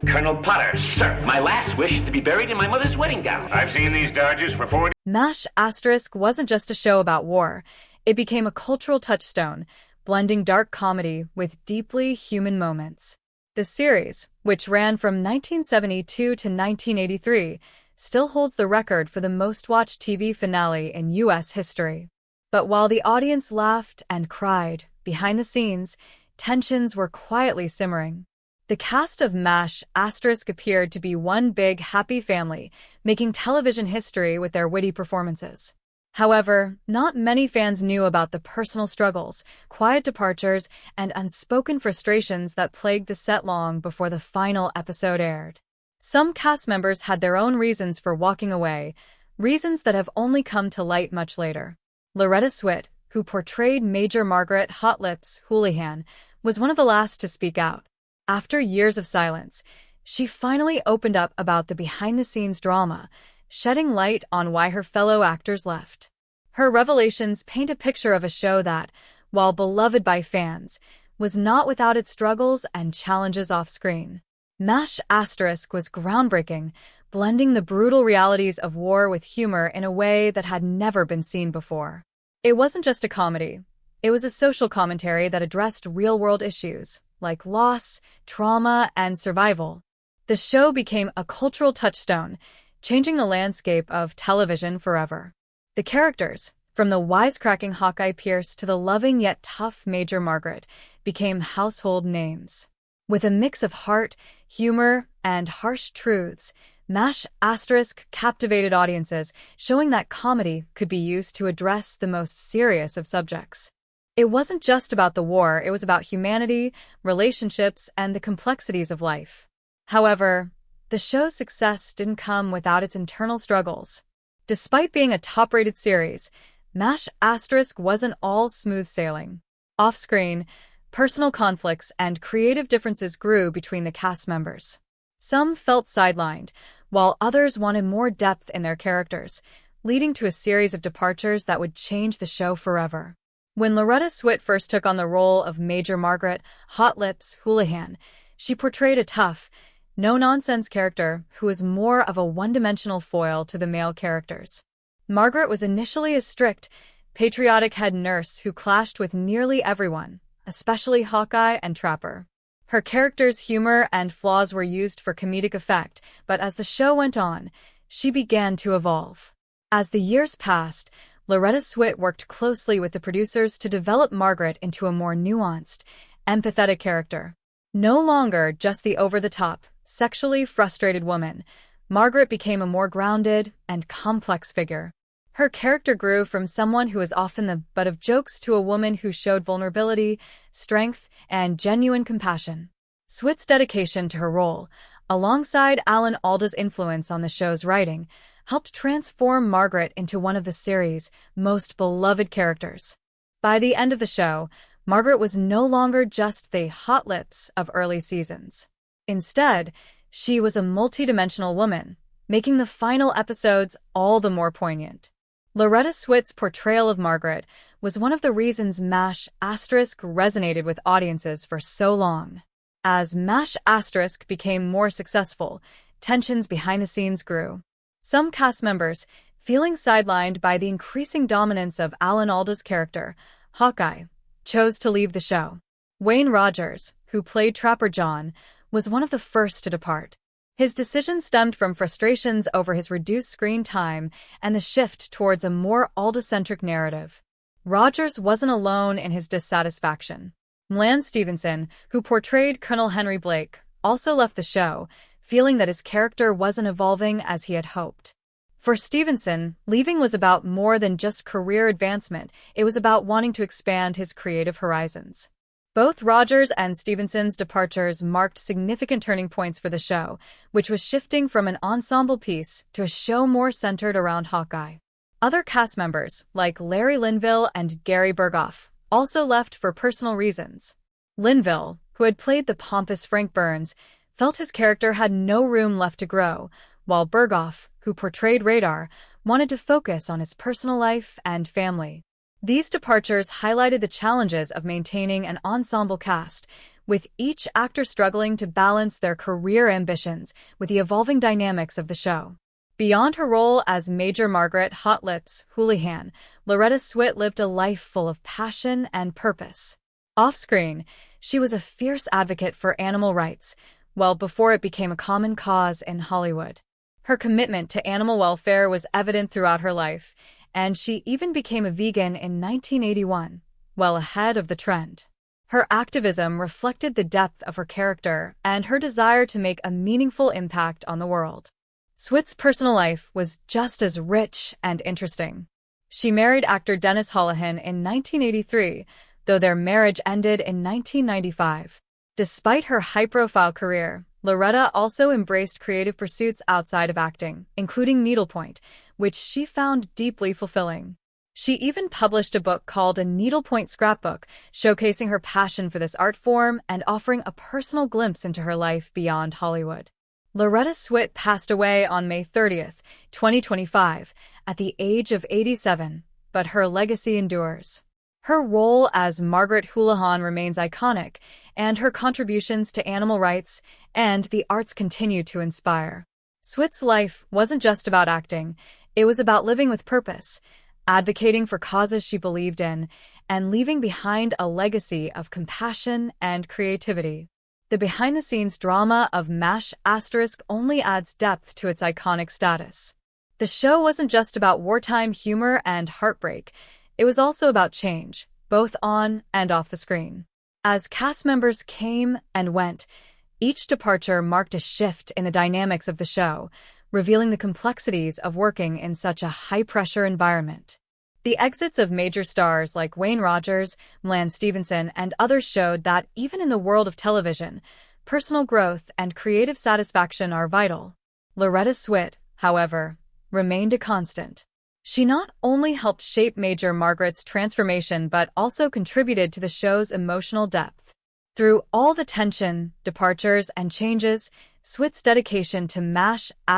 Colonel Potter, sir, my last wish is to be buried in my mother's wedding gown. I've seen these Dodgers for 40. MASH * wasn't just a show about war. It became a cultural touchstone, blending dark comedy with deeply human moments. The series, which ran from 1972 to 1983, still holds the record for the most-watched TV finale in U.S. history. But while the audience laughed and cried, behind the scenes, tensions were quietly simmering. The cast of MASH * appeared to be one big, happy family, making television history with their witty performances. However, not many fans knew about the personal struggles, quiet departures, and unspoken frustrations that plagued the set long before the final episode aired. Some cast members had their own reasons for walking away, reasons that have only come to light much later. Loretta Swit, who portrayed Major Margaret "Hot Lips" Houlihan, was one of the last to speak out. After years of silence, she finally opened up about the behind-the-scenes drama, shedding light on why her fellow actors left. Her revelations paint a picture of a show that, while beloved by fans, was not without its struggles and challenges off-screen. MASH * was groundbreaking, blending the brutal realities of war with humor in a way that had never been seen before. It wasn't just a comedy. It was a social commentary that addressed real-world issues, like loss, trauma, and survival. The show became a cultural touchstone, changing the landscape of television forever. The characters, from the wisecracking Hawkeye Pierce to the loving yet tough Major Margaret, became household names. With a mix of heart, humor, and harsh truths, MASH * captivated audiences, showing that comedy could be used to address the most serious of subjects. It wasn't just about the war, it was about humanity, relationships, and the complexities of life. However, the show's success didn't come without its internal struggles. Despite being a top-rated series, MASH * wasn't all smooth sailing. Off-screen, personal conflicts and creative differences grew between the cast members. Some felt sidelined, while others wanted more depth in their characters, leading to a series of departures that would change the show forever. When Loretta Swit first took on the role of Major Margaret "Hot Lips" Houlihan, she portrayed a tough, no-nonsense character who was more of a one-dimensional foil to the male characters. Margaret was initially a strict, patriotic head nurse who clashed with nearly everyone, especially Hawkeye and Trapper. Her character's humor and flaws were used for comedic effect, but as the show went on, she began to evolve. As the years passed, Loretta Swit worked closely with the producers to develop Margaret into a more nuanced, empathetic character. No longer just the over-the-top, sexually frustrated woman, Margaret became a more grounded and complex figure. Her character grew from someone who was often the butt of jokes to a woman who showed vulnerability, strength, and genuine compassion. Swit's dedication to her role, alongside Alda's influence on the show's writing, helped transform Margaret into one of the series' most beloved characters. By the end of the show, Margaret was no longer just the hot lips of early seasons. Instead, she was a multidimensional woman, making the final episodes all the more poignant. Loretta Swit's portrayal of Margaret was one of the reasons MASH * resonated with audiences for so long. As MASH * became more successful, tensions behind the scenes grew. Some cast members, feeling sidelined by the increasing dominance of Alda's character, Hawkeye, chose to leave the show. Wayne Rogers, who played Trapper John, was one of the first to depart. His decision stemmed from frustrations over his reduced screen time and the shift towards a more Alda-centric narrative. Rogers wasn't alone in his dissatisfaction. Mlan Stevenson, who portrayed Colonel Henry Blake, also left the show, feeling that his character wasn't evolving as he had hoped. For Stevenson, leaving was about more than just career advancement, it was about wanting to expand his creative horizons. Both Rogers and Stevenson's departures marked significant turning points for the show, which was shifting from an ensemble piece to a show more centered around Hawkeye. Other cast members, like Larry Linville and Gary Berghoff, also left for personal reasons. Linville, who had played the pompous Frank Burns, felt his character had no room left to grow, while Berghoff, who portrayed Radar, wanted to focus on his personal life and family. These departures highlighted the challenges of maintaining an ensemble cast, with each actor struggling to balance their career ambitions with the evolving dynamics of the show. Beyond her role as Major Margaret Hot Lips Houlihan, Loretta Swit lived a life full of passion and purpose. Off-screen, she was a fierce advocate for animal rights, well before it became a common cause in Hollywood. Her commitment to animal welfare was evident throughout her life, and she even became a vegan in 1981, well ahead of the trend. Her activism reflected the depth of her character and her desire to make a meaningful impact on the world. Swit's personal life was just as rich and interesting. She married actor Dennis Houlihan in 1983, though their marriage ended in 1995. Despite her high-profile career, Loretta also embraced creative pursuits outside of acting, including needlepoint, which she found deeply fulfilling. She even published a book called A Needlepoint Scrapbook, showcasing her passion for this art form and offering a personal glimpse into her life beyond Hollywood. Loretta Swit passed away on May 30th, 2025, at the age of 87, but her legacy endures. Her role as Margaret Houlihan remains iconic, and her contributions to animal rights and the arts continue to inspire. Swit's life wasn't just about acting, it was about living with purpose, advocating for causes she believed in, and leaving behind a legacy of compassion and creativity. The behind-the-scenes drama of MASH * only adds depth to its iconic status. The show wasn't just about wartime humor and heartbreak, it was also about change, both on and off the screen. As cast members came and went, each departure marked a shift in the dynamics of the show, revealing the complexities of working in such a high-pressure environment. The exits of major stars like Wayne Rogers, Mlan Stevenson, and others showed that even in the world of television, personal growth and creative satisfaction are vital. Loretta Swit, however, remained a constant. She not only helped shape Major Margaret's transformation but also contributed to the show's emotional depth. Through all the tension, departures, and changes, Swit's dedication to MASH *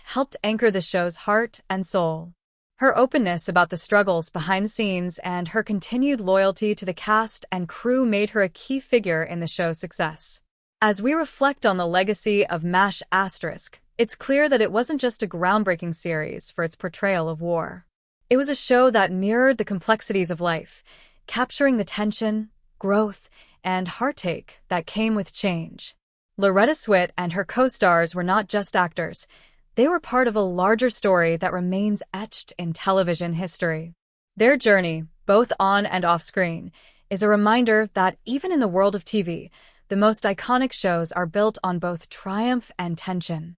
helped anchor the show's heart and soul. Her openness about the struggles behind the scenes and her continued loyalty to the cast and crew made her a key figure in the show's success. As we reflect on the legacy of MASH *, it's clear that it wasn't just a groundbreaking series for its portrayal of war. It was a show that mirrored the complexities of life, capturing the tension, growth, and heartache that came with change. Loretta Swit and her co-stars were not just actors. They were part of a larger story that remains etched in television history. Their journey, both on and off screen, is a reminder that even in the world of TV, the most iconic shows are built on both triumph and tension.